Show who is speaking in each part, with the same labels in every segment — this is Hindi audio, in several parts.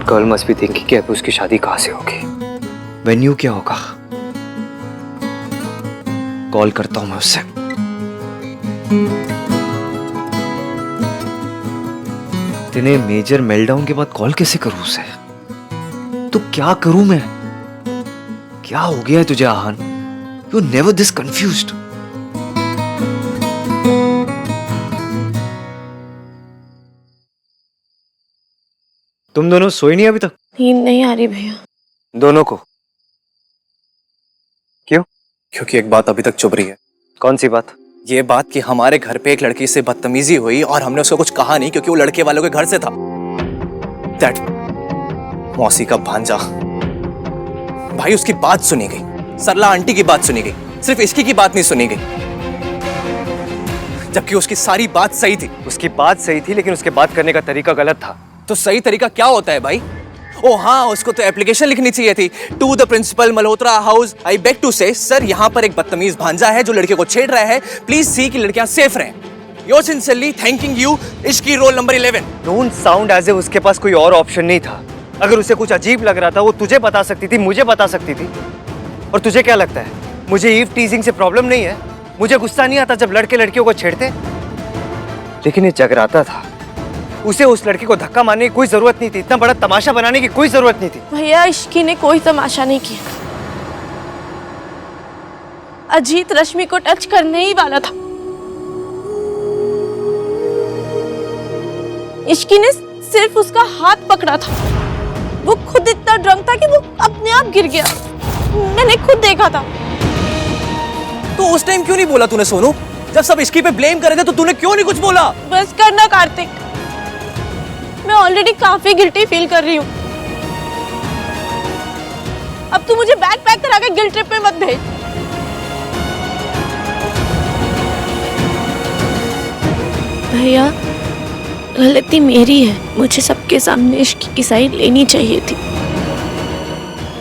Speaker 1: गर्ल मस्ट बी थिंकिंग कि अब उसकी शादी कहां से होगी, वेन्यू क्या होगा। कॉल करता हूं मैं उससे। इतने मेजर मेल्टडाउन के बाद कॉल कैसे करूं उसे? तो क्या करूं मैं? क्या हो गया है तुझे Aahan? You never this confused. तुम दोनों सोई नहीं अभी तक?
Speaker 2: नींद नहीं आ रही भैया।
Speaker 1: दोनों को? क्यों?
Speaker 3: क्योंकि एक बात अभी तक चुभ रही है।
Speaker 1: कौन सी बात?
Speaker 3: ये बात कि हमारे घर पे एक लड़की से बदतमीजी हुई और हमने उसको कुछ कहा नहीं क्योंकि वो लड़के वालों के घर से था। दैट मौसी का भांजा। भाई उसकी बात सुनी गई, सरला आंटी की बात सुनी गई, सिर्फ इसकी की बात नहीं सुनी गई, जबकि उसकी सारी बात सही थी।
Speaker 1: उसकी बात सही थी लेकिन उसके बात करने का तरीका गलत था।
Speaker 3: तो सही तरीका क्या होता है भाई? ओ हाँ, उसको तो एप्लीकेशन लिखनी चाहिए थी। To the principal Malhotra house, I beg to say sir यहाँ पर एक बदतमीज भांजा है जो लड़के को छेड़ रहा है, प्लीज सी कि लड़कियां सेफ रहें। योर सिंसियरली थैंकिंग यू, इश्की roll number 11।
Speaker 1: Don't sound as if उसके पास कोई और ऑप्शन नहीं था। अगर उसे कुछ अजीब लग रहा था वो तुझे बता सकती थी, मुझे बता सकती थी। और तुझे क्या लगता है मुझे ईव टीजिंग से प्रॉब्लम नहीं है? मुझे गुस्सा नहीं आता जब लड़के लड़कियों को छेड़ते? लेकिन ये जगराता था, उसे उस लड़की को धक्का मारने की कोई जरूरत नहीं थी, इतना बड़ा तमाशा बनाने की कोई जरूरत नहीं थी।
Speaker 2: भैया इश्की ने कोई तमाशा नहीं किया। अजीत रश्मि को टच करने ही वाला था। इश्की ने सिर्फ उसका हाथ पकड़ा था। वो खुद इतना ड्रंक था कि वो अपने आप गिर गया। मैंने खुद देखा था।
Speaker 3: तो उस टाइम क्यों नहीं बोला तूने सोनू? जब सब इश्की पे ब्लेम कर रहे थे तो तूने क्यों नहीं कुछ बोला?
Speaker 2: बस करना कार्तिक, मैं ऑलरेडी काफी गिल्टी फील कर रही हूँ। अब तू मुझे बैग पैक करा के गिल्ट ट्रिप पे मत भेज। भैया गलती मेरी है, मुझे सबके सामने इश्क की साइड लेनी चाहिए थी।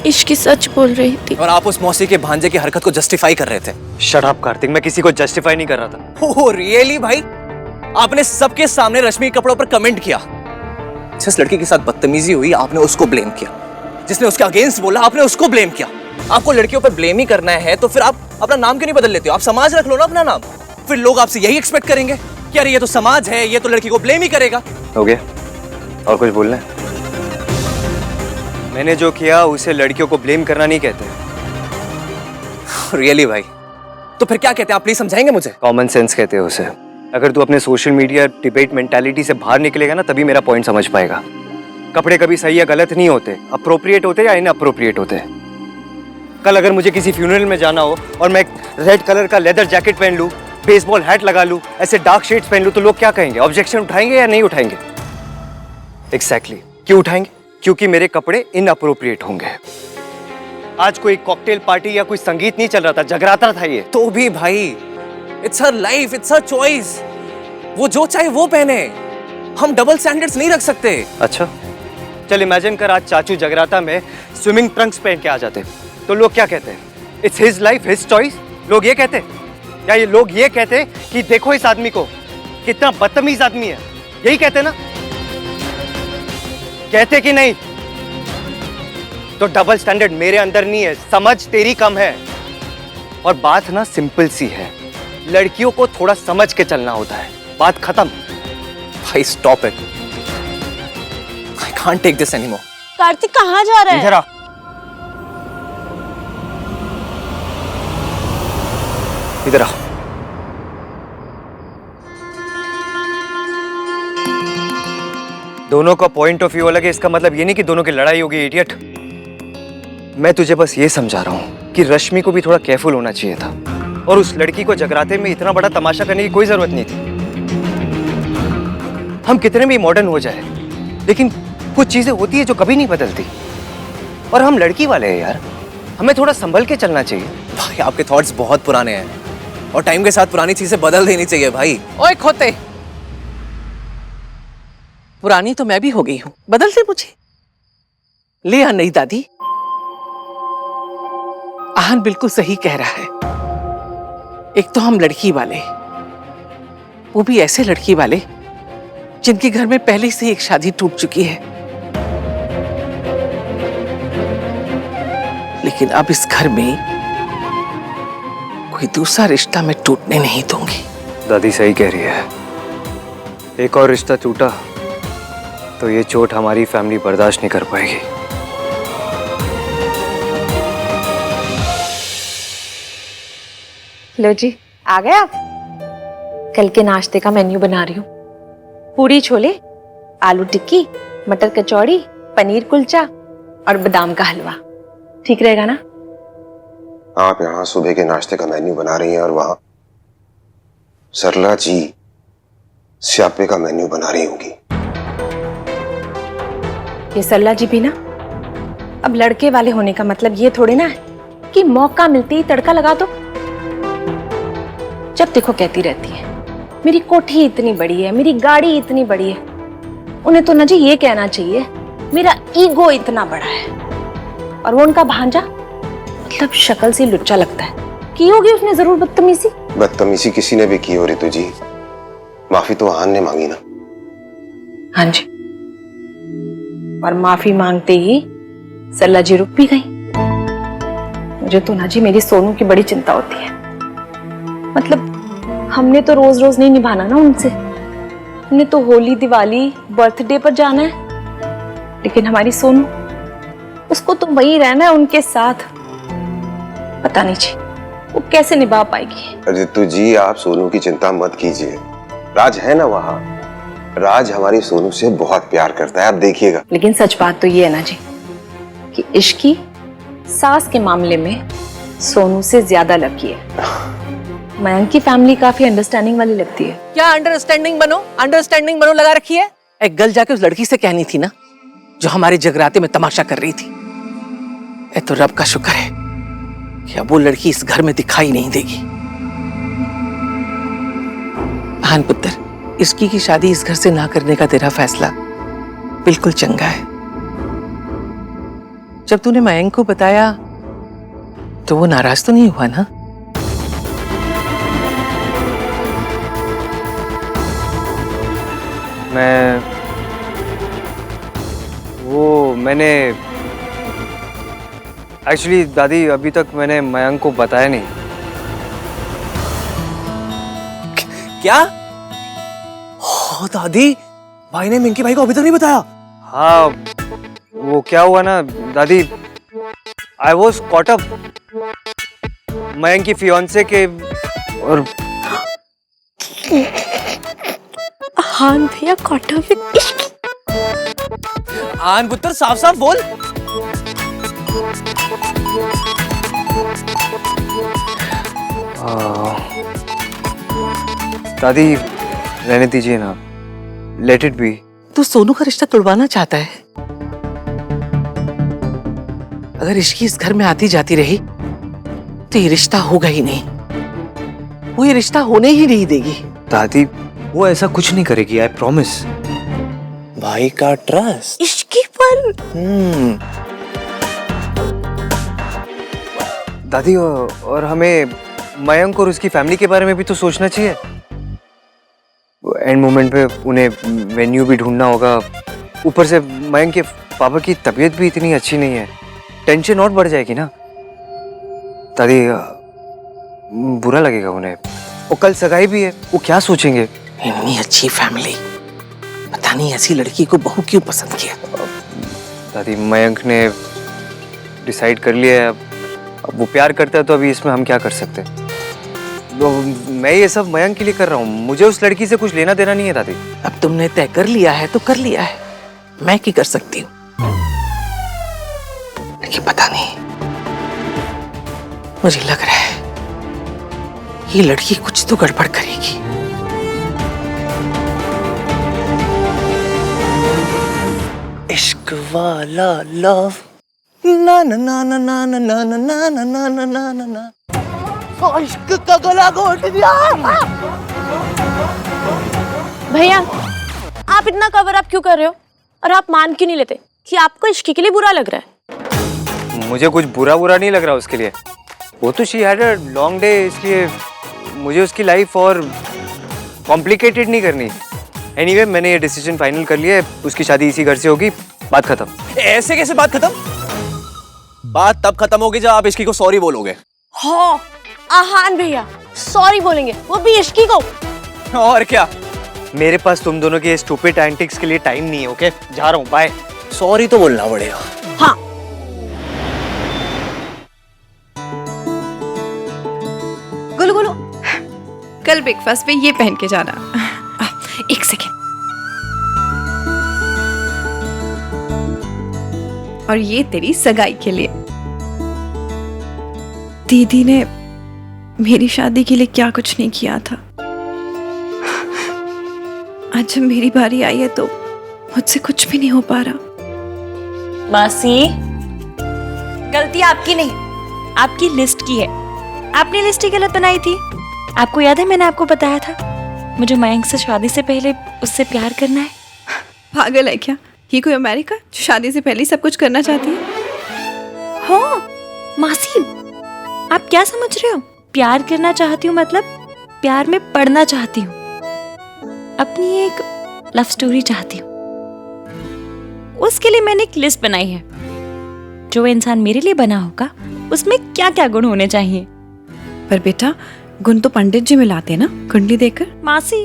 Speaker 2: इश्क सच बोल रही थी
Speaker 3: और आप उस मौसी के भांजे की हरकत को जस्टिफाई कर रहे थे।
Speaker 1: शट अप कार्तिक, मैं किसी को जस्टिफाई नहीं कर रहा था।
Speaker 3: ओह रियली भाई? आपने सबके सामने रश्मि के कपड़ों पर कमेंट किया। जिस लड़की के साथ बदतमीजी हुई आपने उसको ब्लेम किया, जिसने उसके अगेंस्ट बोला आपने उसको ब्लेम किया। आपको लड़कियों पर ब्लेम ही करना है तो फिर आप अपना नाम क्यों नहीं बदल लेते हो? आप समाज रख लो ना अपना नाम। फिर लोग आपसे यही एक्सपेक्ट करेंगे कि अरे ये तो समाज है, ये तो लड़की को ब्लेम ही करेगा।
Speaker 1: हो गया? और कुछ बोलना है? मैंने जो किया उसे लड़कियों को ब्लेम करना नहीं कहते।
Speaker 3: रियली भाई? तो फिर क्या कहते हैं आप? प्लीज समझाएंगे मुझे।
Speaker 1: कॉमन सेंस कहते हैं उसे। अगर तू अपने सोशल मीडिया डिबेट मेंटालिटी से बाहर निकलेगा ना तभी मेरा पॉइंट समझ पाएगा। कपड़े कभी सही या गलत नहीं होते, अप्रोप्रिएट होते या इनअप्रोप्रिएट होते। कल अगर मुझे किसी फ्यूनरल में जाना हो और मैं एक रेड कलर का लेदर जैकेट पहन लूं, बेसबॉल हैट लगा लूं, ऐसे डार्क शेड्स पहन लूं तो लोग क्या कहेंगे? ऑब्जेक्शन उठाएंगे या नहीं उठाएंगे? एग्जैक्टली। क्यों उठाएंगे? क्योंकि मेरे कपड़े इनअप्रोप्रिएट होंगे। आज कोई कॉकटेल पार्टी या कोई संगीत नहीं चल रहा था, जगराता था ये।
Speaker 3: तो भी भाई it's her life, it's her choice. वो जो चाहे वो पहने, हम डबल स्टैंडर्ड्स नहीं रख सकते।
Speaker 1: अच्छा चल इमेजिन कर आज चाचू जगराता में स्विमिंग ट्रंक्स पहन के आ जाते तो लोग क्या कहते हैं? It's his life, his choice. लोग ये कहते या ये लोग ये कहते कि देखो इस आदमी को, कितना बदतमीज आदमी है, यही कहते ना? कहते कि नहीं? तो डबल स्टैंडर्ड मेरे अंदर नहीं है, समझ तेरी कम है। और बात ना सिंपल सी है, लड़कियों को थोड़ा समझ के चलना होता है, बात खत्म।
Speaker 3: भाई stop it, I can't take this anymore.
Speaker 2: Kartik कहाँ जा रहा है?
Speaker 1: इधर आ। इधर आ। दोनों का पॉइंट ऑफ व्यू अलग है, इसका मतलब ये नहीं कि दोनों की लड़ाई होगी, इडियट। मैं तुझे बस ये समझा रहा हूं कि रश्मि को भी थोड़ा केयरफुल होना चाहिए था और उस लड़की को जगराते में इतना बड़ा तमाशा करने की कोई जरूरत नहीं थी। हम कितने भी मॉडर्न हो जाए लेकिन कुछ चीजें होती है जो कभी नहीं बदलती। और हम लड़की वाले हैं यार, हमें थोड़ा संभल के चलना चाहिए।
Speaker 3: भाई आपके थॉट्स बहुत पुराने हैं और टाइम के साथ पुरानी चीजें बदल देनी चाहिए भाई।
Speaker 4: ओए खोते, पुरानी तो मैं भी हो गई हूं, बदल दे मुझे। ले आ नहीं दादी, आहन बिल्कुल सही कह रहा है। एक तो हम लड़की वाले, वो भी ऐसे लड़की वाले जिनके घर में पहले से एक शादी टूट चुकी है। लेकिन अब इस घर में कोई दूसरा रिश्ता मैं टूटने नहीं दूंगी।
Speaker 1: दादी सही कह रही है, एक और रिश्ता टूटा तो ये चोट हमारी फैमिली बर्दाश्त नहीं कर पाएगी।
Speaker 5: लो जी, आ गए आप। कल के नाश्ते का मेन्यू बना रही हूँ। पूरी छोले, आलू टिक्की, मटर कचौड़ी, पनीर कुलचा और बादाम का हलवा। ठीक रहेगा ना?
Speaker 6: आप यहाँ सुबह के नाश्ते का मेन्यू बना रही हैं और वहां सरला जी स्यापे का मेन्यू बना रही होंगी।
Speaker 5: ये सरला जी भी ना, अब लड़के वाले होने का मतलब ये थोड़े ना है कि मौका मिलते ही तड़का लगा दो। जब देखो कहती रहती है मेरी कोठी इतनी बड़ी है, मेरी गाड़ी इतनी बड़ी है। उन्हें तो ना जी ये कहना चाहिए मेरा ईगो इतना बड़ा है। और वो उनका भांजा मतलब शक्ल से लुच्चा लगता है। की होगी उसने जरूर बदतमीजी।
Speaker 6: बदतमीजी किसी ने भी की हो रितु जी, माफी तो आहान ने मांगी ना।
Speaker 5: हाँ जी, और माफी मांगते ही सरला जी रुक भी गई। मुझे तो ना जी मेरी सोनू की बड़ी चिंता होती है। मतलब हमने तो रोज रोज नहीं निभाना ना उनसे, हमने तो होली दिवाली बर्थडे पर जाना है। लेकिन हमारी सोनू, उसको तो वही रहना है उनके साथ। पता नहीं जी वो कैसे निभा पाएगी।
Speaker 6: रितु जी आप सोनू की चिंता मत कीजिए, राज है ना वहाँ। राज हमारी सोनू से बहुत प्यार करता है, आप देखिएगा।
Speaker 5: लेकिन सच बात तो ये है ना जी कि इश्क की सास के मामले में सोनू से ज्यादा लकी है। मयंक की फैमिली काफी अंडरस्टैंडिंग वाली लगती है।
Speaker 4: क्या अंडरस्टैंडिंग बनो लगा रखी है? एक गल जाके उस लड़की से कहनी थी ना जो हमारे जगराते में तमाशा कर रही थी। ए तो रब का शुक्र है कि अब वो लड़की इस घर में दिखाई नहीं देगी। बहन पुत्र, इसकी की शादी इस घर से ना करने का तेरा फैसला बिल्कुल चंगा है। जब तूने मयंक को बताया तो वो नाराज तो नहीं हुआ ना?
Speaker 1: मैंने एक्चुअली दादी अभी तक मैंने मयंक को बताया नहीं।
Speaker 3: क्या? हो दादी, भाई ने मिंकी भाई को अभी तक नहीं बताया?
Speaker 1: हाँ, वो क्या हुआ ना दादी, I was caught up Mayank की फियांसे के। और
Speaker 2: हाँ भैया, कॉट अप विद इश्क।
Speaker 3: आन पुत्र साफ साफ बोल।
Speaker 1: दादी रहने दीजिए ना, लेट इट बी।
Speaker 4: तू सोनू का रिश्ता तोड़वाना चाहता है? अगर इश्की इस घर में आती जाती रही तो ये रिश्ता होगा ही नहीं। वो ये रिश्ता होने ही नहीं देगी।
Speaker 1: दादी वो ऐसा कुछ नहीं करेगी, आई प्रॉमिस।
Speaker 3: भाई का ट्रस्ट
Speaker 2: इश्की पर।
Speaker 1: दादी और हमें मयंक और उसकी फैमिली के बारे में भी तो सोचना चाहिए। एंड मोमेंट पे उन्हें मेन्यू भी ढूंढना होगा। ऊपर से मयंक के पापा की तबीयत भी इतनी अच्छी नहीं है, टेंशन और बढ़ जाएगी ना दादी। बुरा लगेगा उन्हें। वो कल सगाई भी है, वो क्या सोचेंगे।
Speaker 4: इतनी अच्छी फैमिली, पता नहीं ऐसी लड़की को बहू क्यों पसंद किया।
Speaker 1: दादी मयंक ने डिसाइड कर लिया है, अब वो प्यार करता है तो अभी इसमें हम क्या कर सकते हैं। मैं ये सब मयंक के लिए कर रहा हूँ, मुझे उस लड़की से कुछ लेना देना नहीं है दादी।
Speaker 4: अब तुमने तय कर लिया है तो कर लिया है, मैं क्या कर सकती हूँ। लेकिन पता नहीं, मुझे लग रहा है ये लड़की कुछ तो गड़बड़ करेगी।
Speaker 3: इश्क वाला लव ना ना ना ना ना ना ना ना ना ना ना ना ना ना ना। इश्क का गला घोट दिया।
Speaker 2: भैया आप इतना कवर अप क्यों कर रहे हो, और आप मान क्यों नहीं लेते कि आपको इश्क के लिए बुरा लग रहा है?
Speaker 1: मुझे कुछ बुरा नहीं लग रहा उसके लिए। वो तो she had a long day, इसलिए मुझे उसकी लाइफ और कॉम्प्लिकेटेड नहीं करनी। एनीवे मैंने ये डिसीजन फाइनल कर लिया है, उसकी शादी इसी घर से होगी, बात खत्म।
Speaker 3: ऐसे कैसे बात खत्म? बात तब खत्म होगी जब आप इश्की को सॉरी बोलोगे।
Speaker 2: हाँ आहान भैया सॉरी बोलेंगे, वो भी इश्की को।
Speaker 3: और क्या?
Speaker 1: मेरे पास तुम दोनों के स्टूपिड एंटिक्स के लिए टाइम नहीं है। ओके, जा रहा हूँ, बाय।
Speaker 3: सॉरी तो बोलना पड़ेगा।
Speaker 2: हाँ
Speaker 5: गुलू गुलू, कल ब्रेकफास्ट पे ये पहन के जाना। एक सेकेंड। और ये तेरी सगाई के लिए। दीदी ने मेरी शादी के लिए क्या कुछ नहीं किया था। आज जब मेरी बारी आई है तो मुझसे कुछ भी नहीं हो पा रहा।
Speaker 7: मासी, गलती आपकी नहीं, आपकी लिस्ट की है। आपने लिस्ट ही गलत बनाई थी। आपको याद है मैंने आपको बताया था मुझे मयंक से शादी से पहले उससे प्यार करना है।
Speaker 5: पागल है क्या? ये कोई अमेरिका जो शादी से पहले ही सब कुछ करना चाहती है?
Speaker 7: हाँ मासी, आप क्या समझ रहे हो? प्यार करना चाहती हूँ मतलब प्यार में पड़ना चाहती हूँ। अपनी एक लव स्टोरी चाहती हूँ। उसके लिए मैंने एक लिस्ट बनाई है। जो इंसान मेरे लिए बना होगा उसमें क्या क्या गुण होने चाहिए।
Speaker 5: पर बेटा, गुण तो पंडित जी मिलाते ना कुंडली देकर।
Speaker 7: मासी,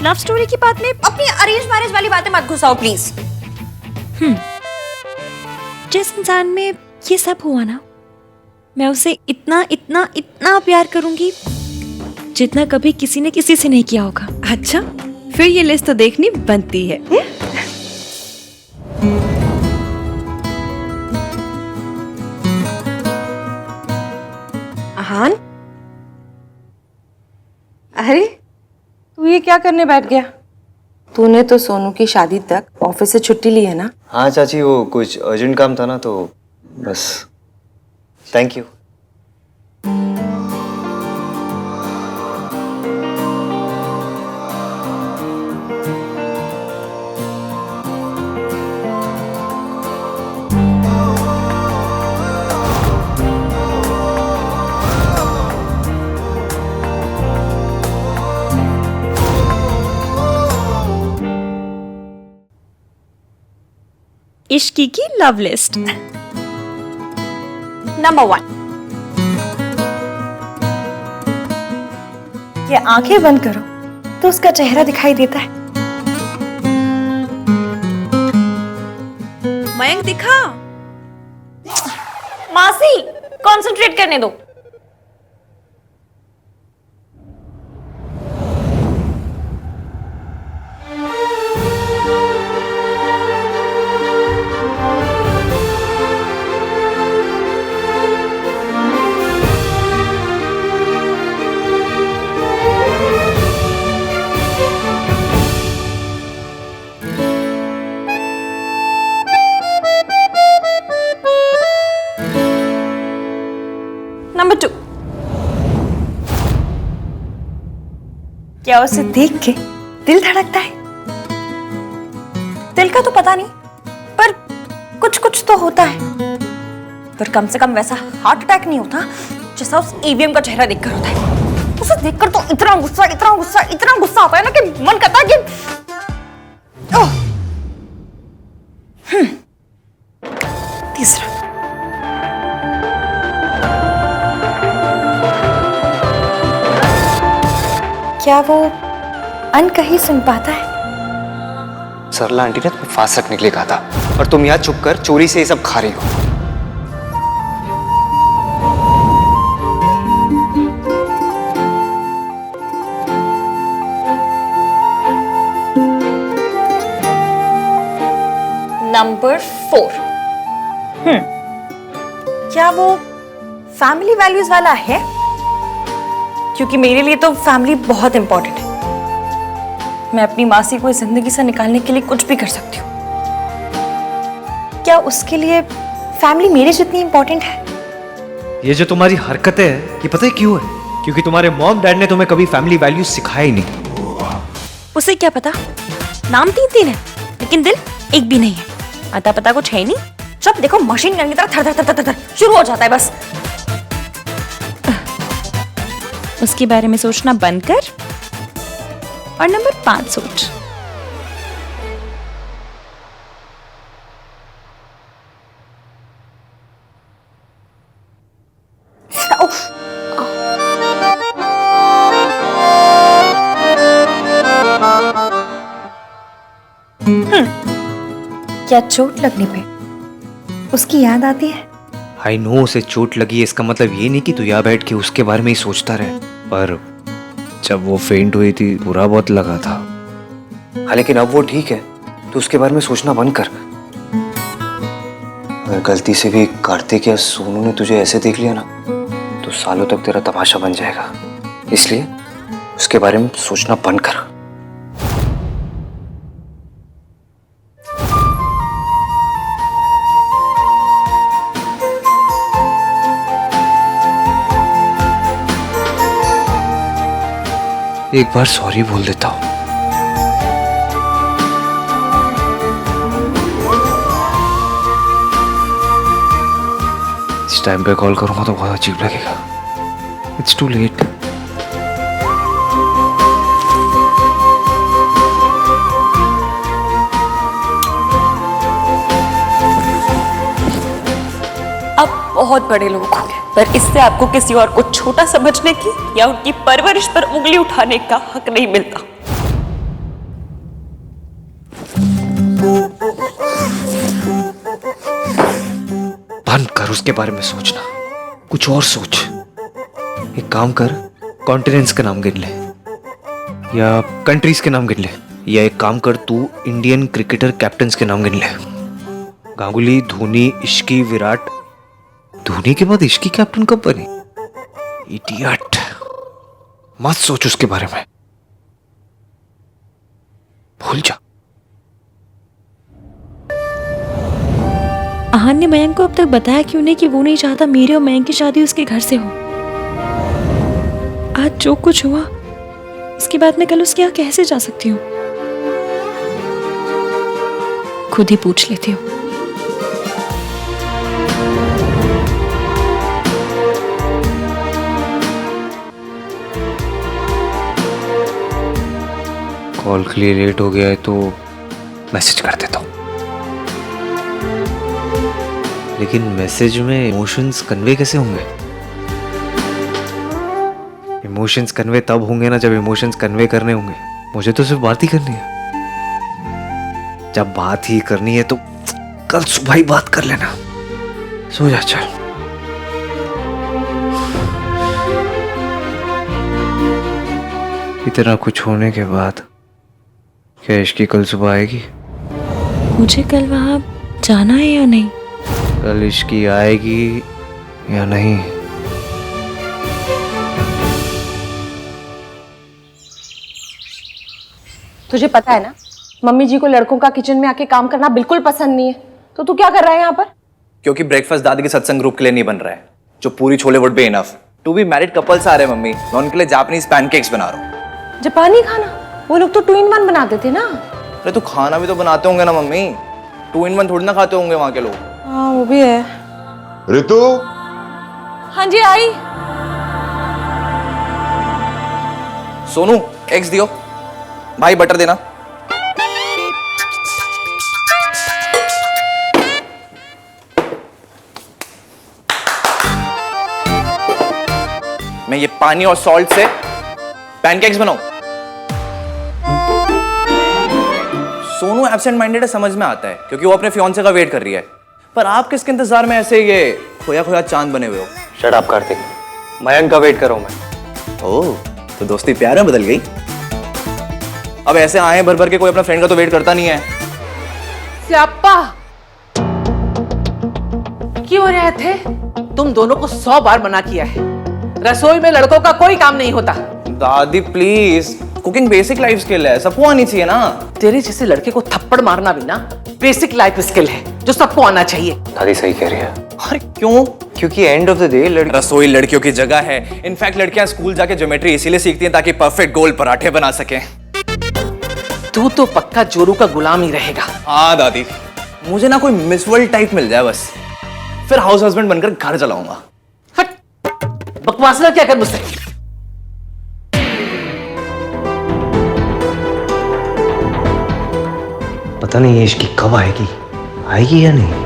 Speaker 7: लव स्टोरी की बात में
Speaker 2: अपनी अरेंज मैरिज वाली बातें मत घुसाओ प्लीज।
Speaker 7: जिस इंसान में ये सब हुआ ना, मैं उसे इतना इतना इतना प्यार करूंगी जितना कभी किसी ने किसी से नहीं किया होगा।
Speaker 5: अच्छा, फिर ये लिस्ट तो देखनी बनती है। आहान, अरे तू ये क्या करने बैठ गया? तूने तो सोनू की शादी तक ऑफिस से छुट्टी ली है ना?
Speaker 1: हाँ चाची, वो कुछ अर्जेंट काम था ना, तो बस। Thank you.
Speaker 7: इश्की की लव लिस्ट।
Speaker 2: नंबर 1, ये आंखें बंद करो तो उसका चेहरा दिखाई देता है।
Speaker 5: मयंक दिखा।
Speaker 2: मासी कंसंट्रेट करने दो। नंबर 2, क्या उसे देख के दिल धड़कता है? दिल का तो पता नहीं, पर कुछ कुछ तो होता है। पर कम से कम वैसा हार्ट अटैक नहीं होता जैसा उस ईवीएम का चेहरा देखकर होता है। उसे देखकर तो इतना गुस्सा इतना गुस्सा इतना गुस्सा आता है ना कि मन करता है कि तीसरा, क्या वो अनकही सुन पाता है?
Speaker 1: सरला आंटी ने तुम्हें फांस रखने के लिए कहा था और तुम यहाँ चुप कर चोरी से ये सब खा रही हो।
Speaker 2: नंबर 4, क्या वो फैमिली वैल्यूज वाला है? क्योंकि मेरे लिए तो फैमिली बहुत इंपॉर्टेंट है। मैं अपनी मासी को इस जिंदगी से निकालने के लिए कुछ भी कर सकती हूँ। क्या उसके लिए फैमिली मेरे जितनी इंपॉर्टेंट है?
Speaker 8: ये जो तुम्हारी हरकतें हैं, ये पता है क्यों है? क्योंकि तुम्हारे मॉम डैड ने तुम्हें कभी फैमिली वैल्यूज सिखाया ही नहीं।
Speaker 7: उसे क्या पता? नाम 3 है लेकिन दिल एक भी नहीं है। अता पता कुछ है ही नहीं।
Speaker 2: जब देखो मशीन गन की तरह थर थर थर थर थर शुरू हो जाता है बस।
Speaker 7: उसके बारे में सोचना बंद कर और नंबर 5 सोच।
Speaker 2: क्या चोट लगने पे उसकी याद आती है?
Speaker 8: आई नो उसे चोट लगी है, इसका मतलब ये नहीं कि तू यहाँ बैठ के उसके बारे में ही सोचता रहे, पर जब वो फेंट हुई थी बुरा बहुत लगा था।
Speaker 1: हाँ लेकिन अब वो ठीक है, तो उसके बारे में सोचना बंद कर। अगर गलती से भी कार्तिक या सोनू ने तुझे ऐसे देख लिया ना तो सालों तक तेरा तमाशा बन जाएगा, इसलिए उसके बारे में सोचना बंद कर। एक बार सॉरी बोल देता हूं। इस टाइम पे कॉल करूंगा तो बहुत अजीब लगेगा। It's too late.
Speaker 2: आप बहुत बड़े लोग हो गए, पर इससे आपको किसी और को छोटा समझने की या उनकी परवरिश पर उंगली उठाने का हक नहीं मिलता।
Speaker 8: बंद कर उसके बारे में सोचना, कुछ और सोच। एक काम कर, कॉन्टिनेंट्स का नाम गिन ले या कंट्रीज के नाम गिन ले, या एक काम कर तू इंडियन क्रिकेटर कैप्टन्स के नाम गिन ले। गांगुली, धोनी, इश्की, विराट। धोनी के बाद इश्की कैप्टन कब बनी? इडियट। मत सोच उसके बारे में, भूल जा।
Speaker 7: आहान ने मयंक को अब तक बताया क्यों नहीं कि वो नहीं चाहता मेरे और मयंक की शादी उसके घर से हो? आज जो कुछ हुआ इसके बाद मैं कल उसके यहाँ कैसे जा सकती हूँ? खुद ही पूछ लेती हूँ।
Speaker 8: कॉल के लिए लेट हो गया है तो मैसेज कर देता हूँ, लेकिन मैसेज में इमोशंस कन्वे कैसे होंगे? इमोशंस कन्वे तब होंगे ना जब इमोशंस कन्वे करने होंगे। मुझे तो सिर्फ बात ही करनी है। जब बात ही करनी है तो कल सुबह ही बात कर लेना। सो जा चल। इतना कुछ होने के बाद क्या इश्की कल सुबह आएगी?
Speaker 7: मुझे कल वहां जाना है या नहीं?
Speaker 8: कल इश्की आएगी या नहीं?
Speaker 5: तुझे पता है ना, मम्मी जी को लड़कों का किचन में आके काम करना बिल्कुल पसंद नहीं है, तो तू क्या कर रहा है यहाँ पर?
Speaker 3: क्योंकि ब्रेकफास्ट दादी के सत्संग ग्रुप के लिए नहीं बन रहा है, जो puri chole would be enough. To be married couples आ रहे हैं मम्मी, मैं उनके लिए जापानीज पैनकेक्स बना रहा हूँ।
Speaker 5: जापानी खाना? वो लोग तो 2 in 1 बनाते थे ना।
Speaker 3: अरे तो खाना भी तो बनाते होंगे ना मम्मी, 2 in 1 थोड़ी ना खाते होंगे वहां के लोग।
Speaker 5: हाँ वो भी है।
Speaker 6: ऋतु,
Speaker 5: हाँ जी आई।
Speaker 3: सोनू एग्स दियो, भाई बटर देना। मैं ये पानी और सॉल्ट से पैनकेक्स बनाऊं। सोनू एब्सेंट माइंडेड है, समझ में आता है, क्योंकि वो अपने फियांसे का वेट कर रही है। पर आप किसके इंतजार में ऐसे ये खोया खोया चांद बने हुए हो?
Speaker 1: शट अप कार्तिक, मयंक का वेट करो मैं।
Speaker 3: ओह, तो दोस्ती प्यार में बदल गई। अब ऐसे आए भर भर के कोई अपना फ्रेंड का तो वेट करता नहीं है।
Speaker 4: स्याप्पा, क्यों रहे थे? तुम दोनों को 100 बार मना किया है, रसोई में लड़कों का कोई काम नहीं होता।
Speaker 3: दादी please, cooking basic life skill है, सबको आनी चाहिए ना।
Speaker 4: तेरे जैसे लड़के को थप्पड़ मारना भी ना बेसिक लाइफ स्किल है, जो सबको आना चाहिए।
Speaker 1: दादी सही कह रही है।
Speaker 3: अरे क्यों?
Speaker 1: क्योंकि एंड ऑफ द डे
Speaker 3: रसोई लड़कियों की जगह है। इनफैक्ट लड़कियां स्कूल जाके ज्योमेट्री इसीलिए सीखती हैं ताकि परफेक्ट गोल पराठे बना सकें।
Speaker 4: तू तो पक्का जोरू का गुलाम ही रहेगा।
Speaker 3: हाँ दादी, मुझे ना कोई मिस वर्ल्ड टाइप मिल जाए बस, फिर हाउस हस्बैंड बनकर घर चलाऊंगा।
Speaker 4: हट, बकवास ना क्या कर मुझसे।
Speaker 8: पता नहीं ये इश्की कब आएगी, आएगी या नहीं?